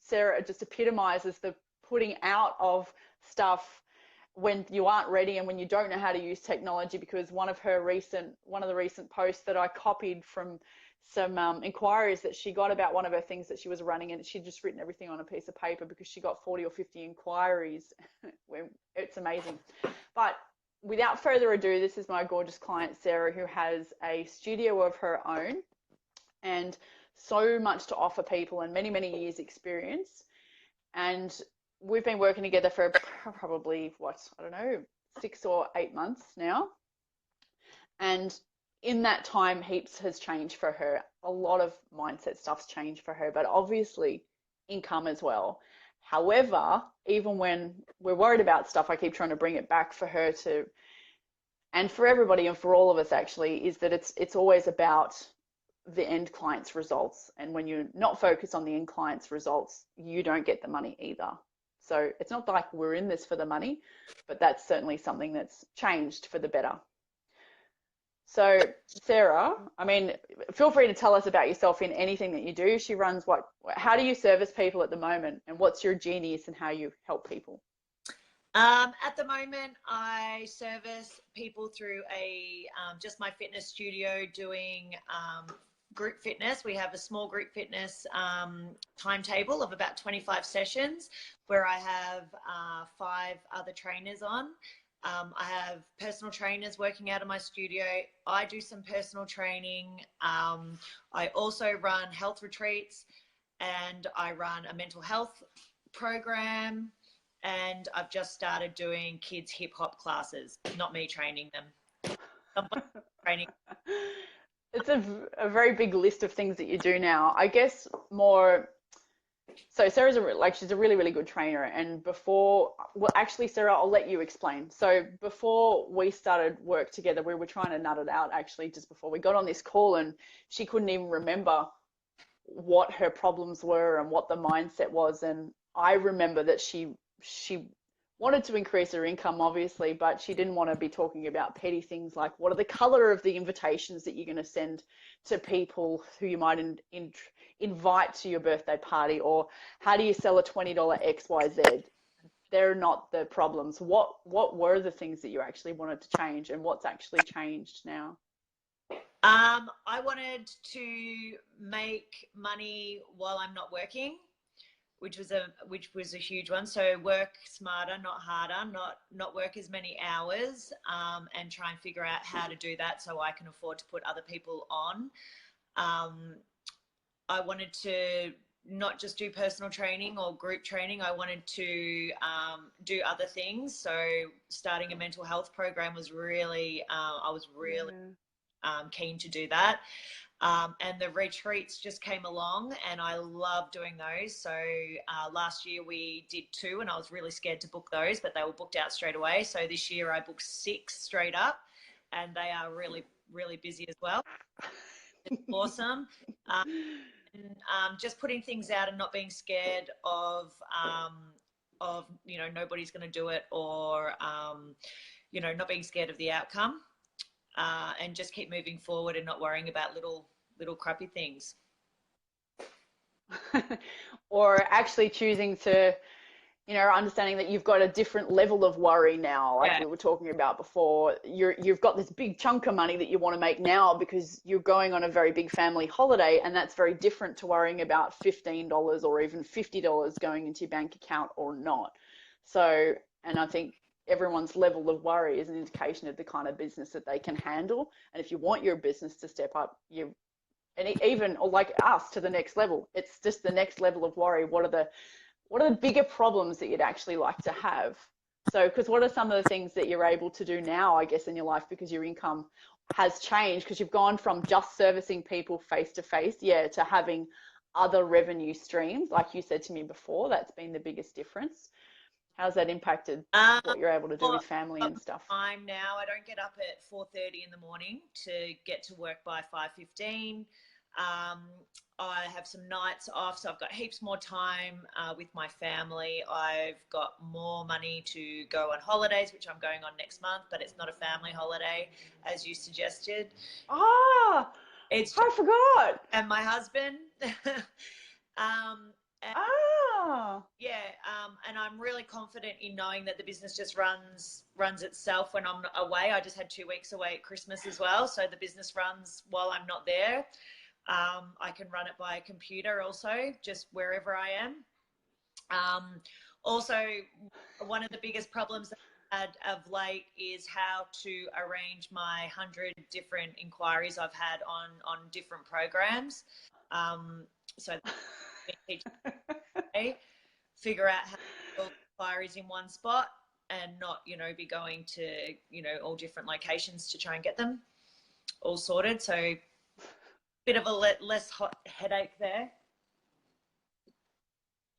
Sarah just epitomizes the putting out of stuff when you aren't ready and when you don't know how to use technology, because one of the recent posts that I copied from some inquiries that she got about one of her things that she was running, and she'd just written everything on a piece of paper because she got 40 or 50 inquiries. It's amazing. But without further ado, this is my gorgeous client, Sarah, who has a studio of her own and so much to offer people and many, many years experience. And we've been working together for probably, I don't know, 6 or 8 months now. And in that time, heaps has changed for her. A lot of mindset stuff's changed for her, but obviously income as well. However, even when we're worried about stuff, I keep trying to bring it back for her to, and for everybody and for all of us actually, is that it's always about the end client's results. And when you're not focused on the end client's results, you don't get the money either. So it's not like we're in this for the money, but that's certainly something that's changed for the better. So Sarah, I mean, feel free to tell us about yourself in anything that you do. She runs how do you service people at the moment, and what's your genius and how you help people? At the moment, I service people through just my fitness studio doing group fitness. We have a small group fitness timetable of about 25 sessions where I have 5 other trainers on. I have personal trainers working out of my studio. I do some personal training. I also run health retreats, and I run a mental health program, and I've just started doing kids hip hop classes. Not me training them. Training. It's a very big list of things that you do now. I guess more. So Sarah's she's a really, really good trainer. And actually, Sarah, I'll let you explain. So before we started work together, we were trying to nut it out actually just before we got on this call, and she couldn't even remember what her problems were and what the mindset was. And I remember that she wanted to increase her income, obviously, but she didn't want to be talking about petty things like what are the color of the invitations that you're going to send to people who you might invite to your birthday party, or how do you sell a $20 XYZ. They're not the problems. What were the things that you actually wanted to change, and what's actually changed now? I wanted to make money while I'm not working, which was a huge one. So work smarter, not harder, not work as many hours, and try and figure out how to do that so I can afford to put other people on. I wanted to not just do personal training or group training. I wanted to do other things. So starting a mental health program was really, I was really keen to do that. And the retreats just came along, and I love doing those. So last year we did 2, and I was really scared to book those, but they were booked out straight away. So this year I booked 6 straight up, and they are really, really busy as well. It's awesome. Just putting things out and not being scared of nobody's going to do it, or not being scared of the outcome. And just keep moving forward and not worrying about little crappy things. Or actually choosing to, understanding that you've got a different level of worry now, like we were talking about before. You've got this big chunk of money that you want to make now because you're going on a very big family holiday, and that's very different to worrying about $15 or even $50 going into your bank account or not. So, and I think everyone's level of worry is an indication of the kind of business that they can handle. And if you want your business to step up, or like us, to the next level, it's just the next level of worry. What are the bigger problems that you'd actually like to have? So, because what are some of the things that you're able to do now, I guess, in your life, because your income has changed, because you've gone from just servicing people face to face, to having other revenue streams, like you said to me before. That's been the biggest difference. How's that impacted what you're able to do with family and stuff? I'm now, I don't get up at 4:30 in the morning to get to work by 5:15. I have some nights off, so I've got heaps more time with my family. I've got more money to go on holidays, which I'm going on next month, but it's not a family holiday, as you suggested. I forgot. And my husband. and I'm really confident in knowing that the business just runs itself when I'm away. I just had 2 weeks away at Christmas as well, so the business runs while I'm not there. I can run it by a computer also, just wherever I am. Also, one of the biggest problems that I've had of late is how to arrange my 100 different inquiries I've had on different programs. So figure out how to build inquiries in one spot and not, be going to, all different locations to try and get them all sorted. So bit of a less hot headache there.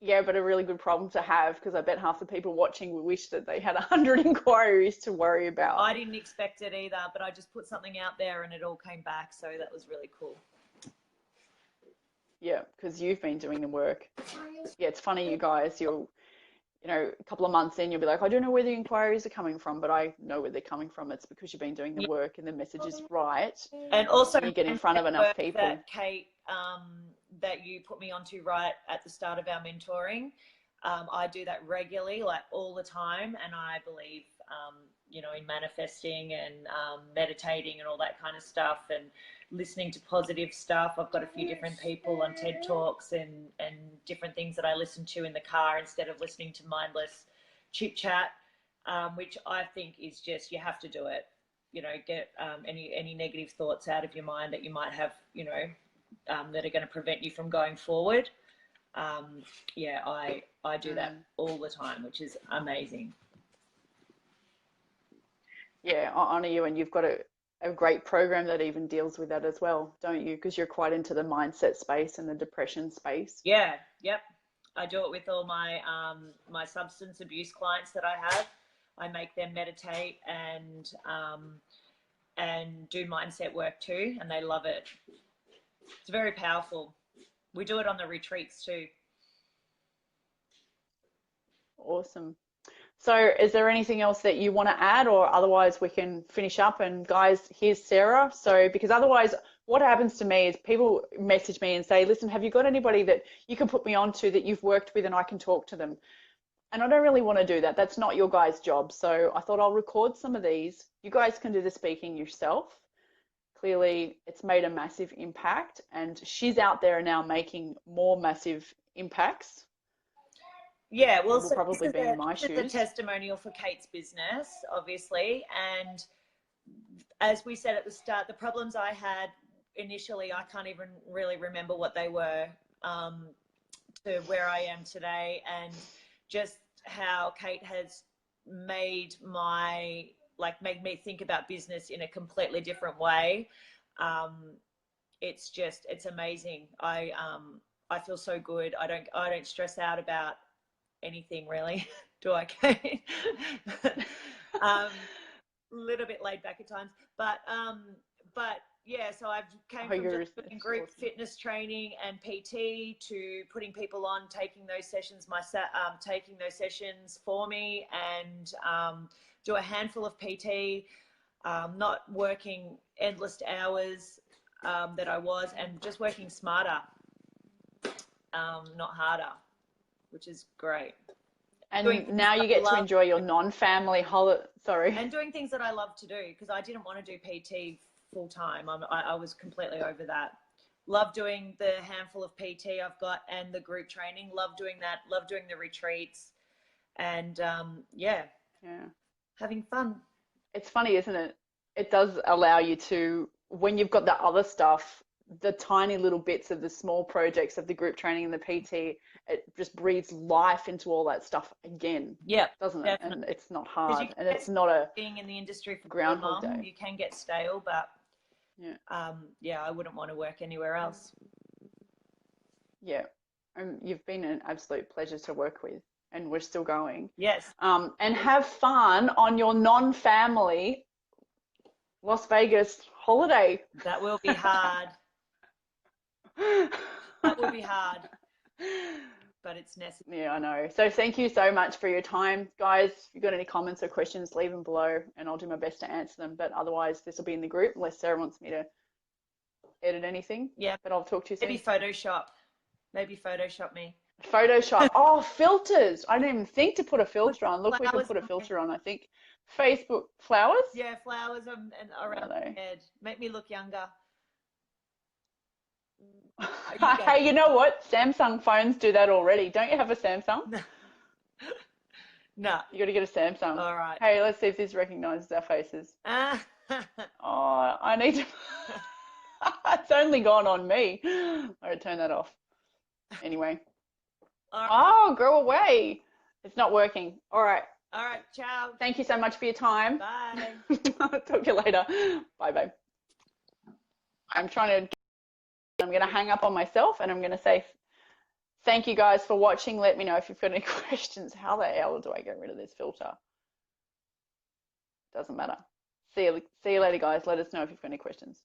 Yeah, but a really good problem to have, because I bet half the people watching would wish that they had 100 inquiries to worry about. I didn't expect it either, but I just put something out there and it all came back. So that was really cool. Yeah, because you've been doing the work. Yeah, it's funny, you guys, a couple of months in, you'll be like, I don't know where the inquiries are coming from, but I know where they're coming from. It's because you've been doing the work and the message is right. And also, you get in front of enough people. That Kate, that you put me onto right at the start of our mentoring. I do that regularly, like all the time. And I believe, in manifesting and meditating and all that kind of stuff, and listening to positive stuff. I've got a few different people on TED Talks and different things that I listen to in the car instead of listening to mindless chit chat, which I think is just, you have to do it. Get any negative thoughts out of your mind that you might have, that are going to prevent you from going forward. I do that all the time, which is amazing. Yeah, I honor you, and you've got a great program that even deals with that as well, don't you? Because you're quite into the mindset space and the depression space. Yeah, yep. I do it with all my my substance abuse clients that I have. I make them meditate and do mindset work too, and they love it. It's very powerful. We do it on the retreats too. Awesome. So is there anything else that you want to add, or otherwise we can finish up? And guys, here's Sarah. So, because otherwise what happens to me is people message me and say, listen, have you got anybody that you can put me on to that you've worked with and I can talk to them? And I don't really want to do that. That's not your guys' job. So I thought I'll record some of these. You guys can do the speaking yourself. Clearly it's made a massive impact, and she's out there now making more massive impacts. Yeah, well, so probably be in my shoes. This is a testimonial for Kate's business, obviously. And as we said at the start, the problems I had initially, I can't even really remember what they were, to where I am today, and just how Kate has made me think about business in a completely different way. It's amazing. I feel so good. I don't stress out about anything really. Do I, Kate? A little bit laid back at times, but yeah, so I've came from just doing group fitness training and PT to putting people on, taking those sessions for me, and do a handful of PT, not working endless hours that I was, and just working smarter, not harder, which is great. And now you get to enjoy your non-family holiday. Sorry. And doing things that I love to do, because I didn't want to do PT full time. I was completely over that. Love doing the handful of PT I've got and the group training. Love doing that. Love doing the retreats, and yeah, having fun. It's funny, isn't it? It does allow you to, when you've got the other stuff, the tiny little bits of the small projects of the group training and the PT, it just breathes life into all that stuff again. Yeah, doesn't it? definitely. And it's not hard, and it's not a being in the industry for Groundhog long, Day. you can get stale, but yeah, I wouldn't want to work anywhere else. Yeah, and you've been an absolute pleasure to work with, and we're still going. Yes. And have fun on your non-family Las Vegas holiday. That will be hard. That will be hard, but it's necessary. Yeah, I know. So thank you so much for your time, guys. If you've got any comments or questions, leave them below and I'll do my best to answer them. But otherwise, this will be in the group unless Sarah wants me to edit anything. Yeah. But I'll talk to you soon. Maybe Photoshop me. Photoshop. Oh, filters. I didn't even think to put a filter on. Look, we can Flowers put a on my- filter on, I think. Facebook flowers? Yeah, flowers and around Are my they? head. Make me look younger. Hey, you know what? Samsung phones do that already. Don't you have a Samsung? No. No. You got to get a Samsung. All right. Hey, let's see if this recognizes our faces. Ah. Oh, I need to. It's only gone on me. I gotta turn that off. Anyway. All right. Oh, go away. It's not working. All right. All right. Ciao. Thank you so much for your time. Bye. Talk to you later. Bye, babe. I'm going to hang up on myself and I'm going to say thank you guys for watching. Let me know if you've got any questions. How the hell do I get rid of this filter? Doesn't matter. See you later, guys. Let us know if you've got any questions.